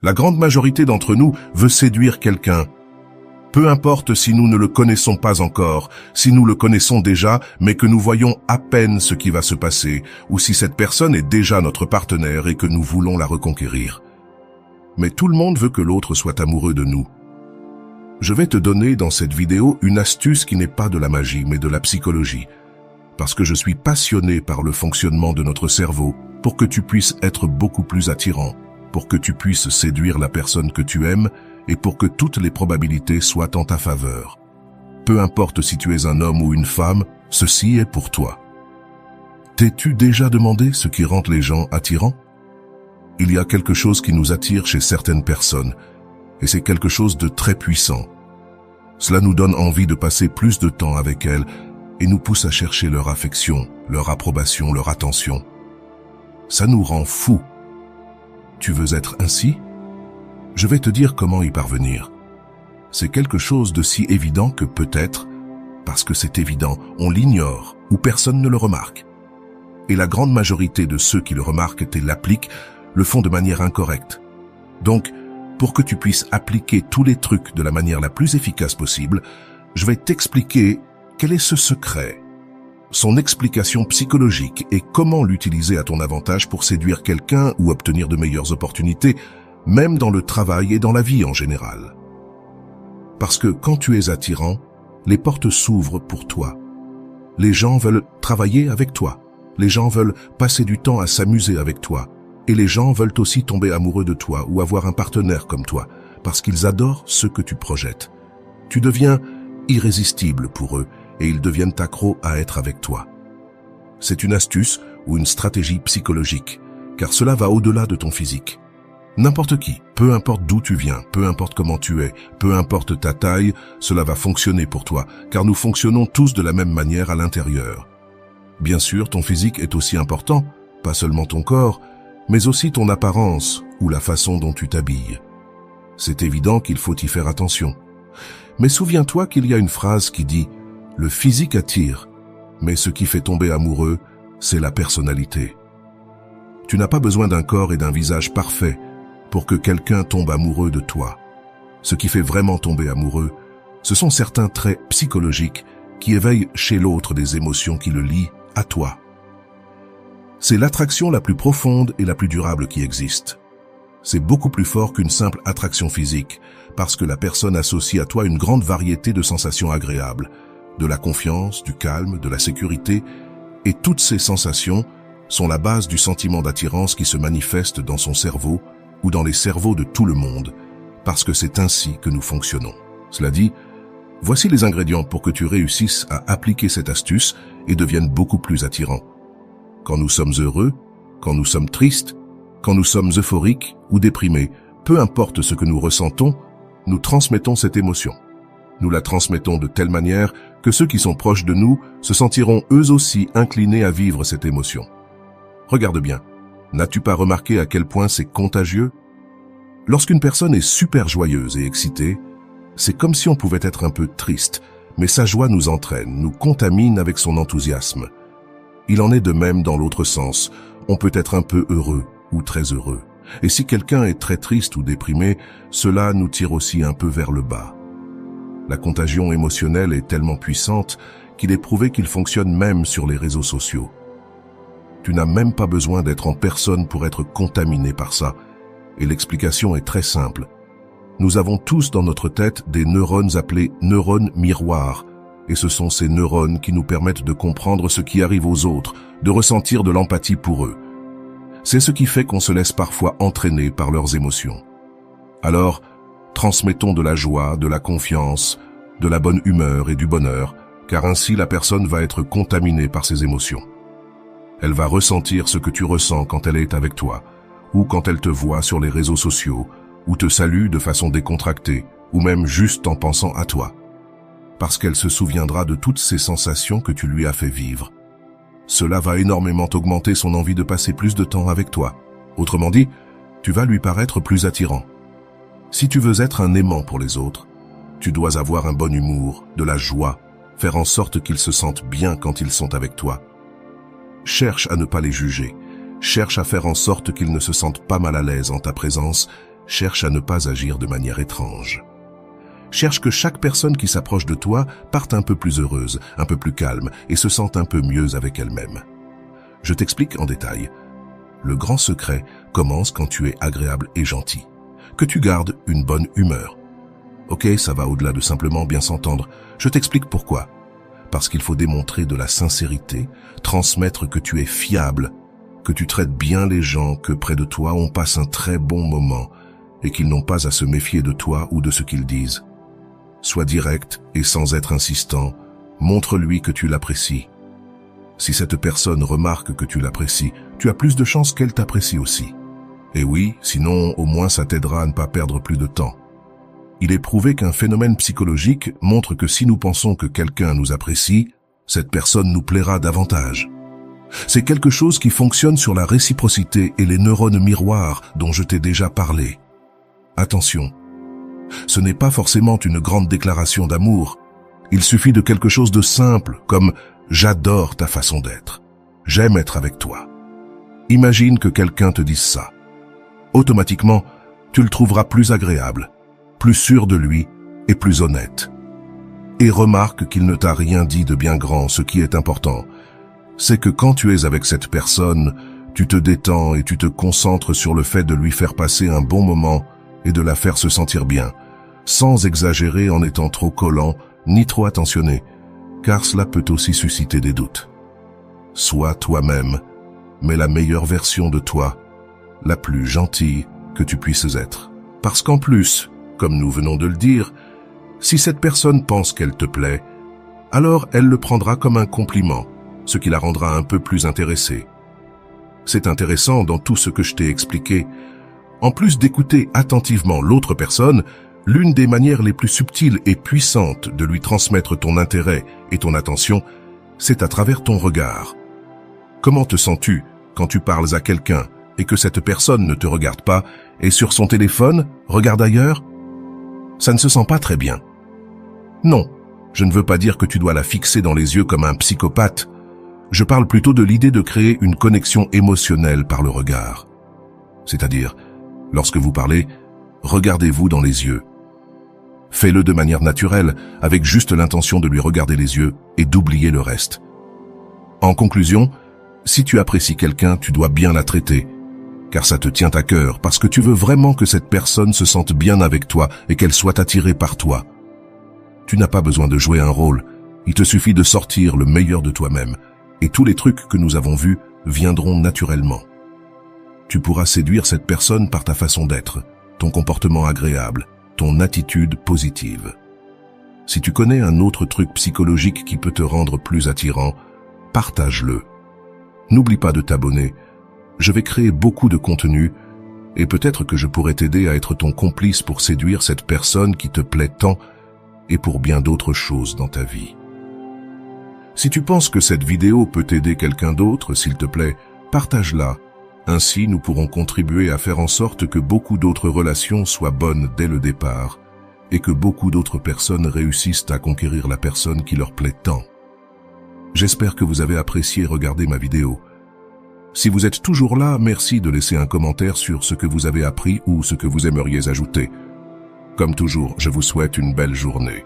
La grande majorité d'entre nous veut séduire quelqu'un. Peu importe si nous ne le connaissons pas encore, si nous le connaissons déjà, mais que nous voyons à peine ce qui va se passer, ou si cette personne est déjà notre partenaire et que nous voulons la reconquérir. Mais tout le monde veut que l'autre soit amoureux de nous. Je vais te donner dans cette vidéo une astuce qui n'est pas de la magie, mais de la psychologie. Parce que je suis passionné par le fonctionnement de notre cerveau, pour que tu puisses être beaucoup plus attirant, pour que tu puisses séduire la personne que tu aimes, et pour que toutes les probabilités soient en ta faveur. Peu importe si tu es un homme ou une femme, ceci est pour toi. T'es-tu déjà demandé ce qui rend les gens attirants? Il y a quelque chose qui nous attire chez certaines personnes, et c'est quelque chose de très puissant. Cela nous donne envie de passer plus de temps avec elles et nous pousse à chercher leur affection, leur approbation, leur attention. Ça nous rend fous. Tu veux être ainsi? Je vais te dire comment y parvenir. C'est quelque chose de si évident que peut-être, parce que c'est évident, on l'ignore ou personne ne le remarque. Et la grande majorité de ceux qui le remarquent et l'appliquent le font de manière incorrecte. Donc, pour que tu puisses appliquer tous les trucs de la manière la plus efficace possible, je vais t'expliquer quel est ce secret, son explication psychologique et comment l'utiliser à ton avantage pour séduire quelqu'un ou obtenir de meilleures opportunités, même dans le travail et dans la vie en général. Parce que quand tu es attirant, les portes s'ouvrent pour toi. Les gens veulent travailler avec toi. Les gens veulent passer du temps à s'amuser avec toi. Et les gens veulent aussi tomber amoureux de toi ou avoir un partenaire comme toi, parce qu'ils adorent ce que tu projettes. Tu deviens irrésistible pour eux et ils deviennent accros à être avec toi. C'est une astuce ou une stratégie psychologique, car cela va au-delà de ton physique. N'importe qui, peu importe d'où tu viens, peu importe comment tu es, peu importe ta taille, cela va fonctionner pour toi, car nous fonctionnons tous de la même manière à l'intérieur. Bien sûr, ton physique est aussi important, pas seulement ton corps, mais aussi ton apparence ou la façon dont tu t'habilles. C'est évident qu'il faut y faire attention. Mais souviens-toi qu'il y a une phrase qui dit « Le physique attire, mais ce qui fait tomber amoureux, c'est la personnalité. » Tu n'as pas besoin d'un corps et d'un visage parfait pour que quelqu'un tombe amoureux de toi. Ce qui fait vraiment tomber amoureux, ce sont certains traits psychologiques qui éveillent chez l'autre des émotions qui le lient à toi. C'est l'attraction la plus profonde et la plus durable qui existe. C'est beaucoup plus fort qu'une simple attraction physique, parce que la personne associe à toi une grande variété de sensations agréables, de la confiance, du calme, de la sécurité, et toutes ces sensations sont la base du sentiment d'attirance qui se manifeste dans son cerveau ou dans les cerveaux de tout le monde, parce que c'est ainsi que nous fonctionnons. Cela dit, voici les ingrédients pour que tu réussisses à appliquer cette astuce et deviennes beaucoup plus attirant. Quand nous sommes heureux, quand nous sommes tristes, quand nous sommes euphoriques ou déprimés, peu importe ce que nous ressentons, nous transmettons cette émotion. Nous la transmettons de telle manière que ceux qui sont proches de nous se sentiront eux aussi inclinés à vivre cette émotion. Regarde bien, n'as-tu pas remarqué à quel point c'est contagieux? Lorsqu'une personne est super joyeuse et excitée, c'est comme si on pouvait être un peu triste, mais sa joie nous entraîne, nous contamine avec son enthousiasme. Il en est de même dans l'autre sens. On peut être un peu heureux ou très heureux. Et si quelqu'un est très triste ou déprimé, cela nous tire aussi un peu vers le bas. La contagion émotionnelle est tellement puissante qu'il est prouvé qu'il fonctionne même sur les réseaux sociaux. Tu n'as même pas besoin d'être en personne pour être contaminé par ça. Et l'explication est très simple. Nous avons tous dans notre tête des neurones appelés neurones miroirs. Et ce sont ces neurones qui nous permettent de comprendre ce qui arrive aux autres, de ressentir de l'empathie pour eux. C'est ce qui fait qu'on se laisse parfois entraîner par leurs émotions. Alors, transmettons de la joie, de la confiance, de la bonne humeur et du bonheur, car ainsi la personne va être contaminée par ses émotions. Elle va ressentir ce que tu ressens quand elle est avec toi, ou quand elle te voit sur les réseaux sociaux, ou te salue de façon décontractée, ou même juste en pensant à toi. Parce qu'elle se souviendra de toutes ces sensations que tu lui as fait vivre. Cela va énormément augmenter son envie de passer plus de temps avec toi. Autrement dit, tu vas lui paraître plus attirant. Si tu veux être un aimant pour les autres, tu dois avoir un bon humour, de la joie, faire en sorte qu'ils se sentent bien quand ils sont avec toi. Cherche à ne pas les juger, cherche à faire en sorte qu'ils ne se sentent pas mal à l'aise en ta présence cherche à ne pas agir de manière étrange. Cherche que chaque personne qui s'approche de toi parte un peu plus heureuse, un peu plus calme et se sente un peu mieux avec elle-même. Je t'explique en détail. Le grand secret commence quand tu es agréable et gentil, que tu gardes une bonne humeur. Ok, ça va au-delà de simplement bien s'entendre. Je t'explique pourquoi. Parce qu'il faut démontrer de la sincérité, transmettre que tu es fiable, que tu traites bien les gens, que près de toi on passe un très bon moment et qu'ils n'ont pas à se méfier de toi ou de ce qu'ils disent. Sois direct et sans être insistant, montre-lui que tu l'apprécies. Si cette personne remarque que tu l'apprécies, tu as plus de chances qu'elle t'apprécie aussi. Et oui, sinon au moins ça t'aidera à ne pas perdre plus de temps. Il est prouvé qu'un phénomène psychologique montre que si nous pensons que quelqu'un nous apprécie, cette personne nous plaira davantage. C'est quelque chose qui fonctionne sur la réciprocité et les neurones miroirs dont je t'ai déjà parlé. Attention, ce n'est pas forcément une grande déclaration d'amour. Il suffit de quelque chose de simple comme « j'adore ta façon d'être »,« j'aime être avec toi ». Imagine que quelqu'un te dise ça. Automatiquement, tu le trouveras plus agréable, plus sûr de lui et plus honnête. Et remarque qu'il ne t'a rien dit de bien grand. Ce qui est important, c'est que quand tu es avec cette personne, tu te détends et tu te concentres sur le fait de lui faire passer un bon moment et de la faire se sentir bien, sans exagérer en étant trop collant ni trop attentionné, car cela peut aussi susciter des doutes. Sois toi-même, mais la meilleure version de toi, la plus gentille que tu puisses être. Parce qu'en plus, comme nous venons de le dire, si cette personne pense qu'elle te plaît, alors elle le prendra comme un compliment, ce qui la rendra un peu plus intéressée. C'est intéressant dans tout ce que je t'ai expliqué. En plus d'écouter attentivement l'autre personne, l'une des manières les plus subtiles et puissantes de lui transmettre ton intérêt et ton attention, c'est à travers ton regard. Comment te sens-tu quand tu parles à quelqu'un et que cette personne ne te regarde pas et sur son téléphone, regarde ailleurs? Ça ne se sent pas très bien. Non, je ne veux pas dire que tu dois la fixer dans les yeux comme un psychopathe. Je parle plutôt de l'idée de créer une connexion émotionnelle par le regard. C'est-à-dire, lorsque vous parlez, regardez-vous dans les yeux. Fais-le de manière naturelle, avec juste l'intention de lui regarder les yeux et d'oublier le reste. En conclusion, si tu apprécies quelqu'un, tu dois bien la traiter, car ça te tient à cœur, parce que tu veux vraiment que cette personne se sente bien avec toi et qu'elle soit attirée par toi. Tu n'as pas besoin de jouer un rôle, il te suffit de sortir le meilleur de toi-même, et tous les trucs que nous avons vus viendront naturellement. Tu pourras séduire cette personne par ta façon d'être, ton comportement agréable, ton attitude positive. Si tu connais un autre truc psychologique qui peut te rendre plus attirant, partage-le. N'oublie pas de t'abonner. Je vais créer beaucoup de contenu et peut-être que je pourrais t'aider à être ton complice pour séduire cette personne qui te plaît tant et pour bien d'autres choses dans ta vie. Si tu penses que cette vidéo peut aider quelqu'un d'autre, s'il te plaît, partage-la. Ainsi, nous pourrons contribuer à faire en sorte que beaucoup d'autres relations soient bonnes dès le départ et que beaucoup d'autres personnes réussissent à conquérir la personne qui leur plaît tant. J'espère que vous avez apprécié regarder ma vidéo. Si vous êtes toujours là, merci de laisser un commentaire sur ce que vous avez appris ou ce que vous aimeriez ajouter. Comme toujours, je vous souhaite une belle journée.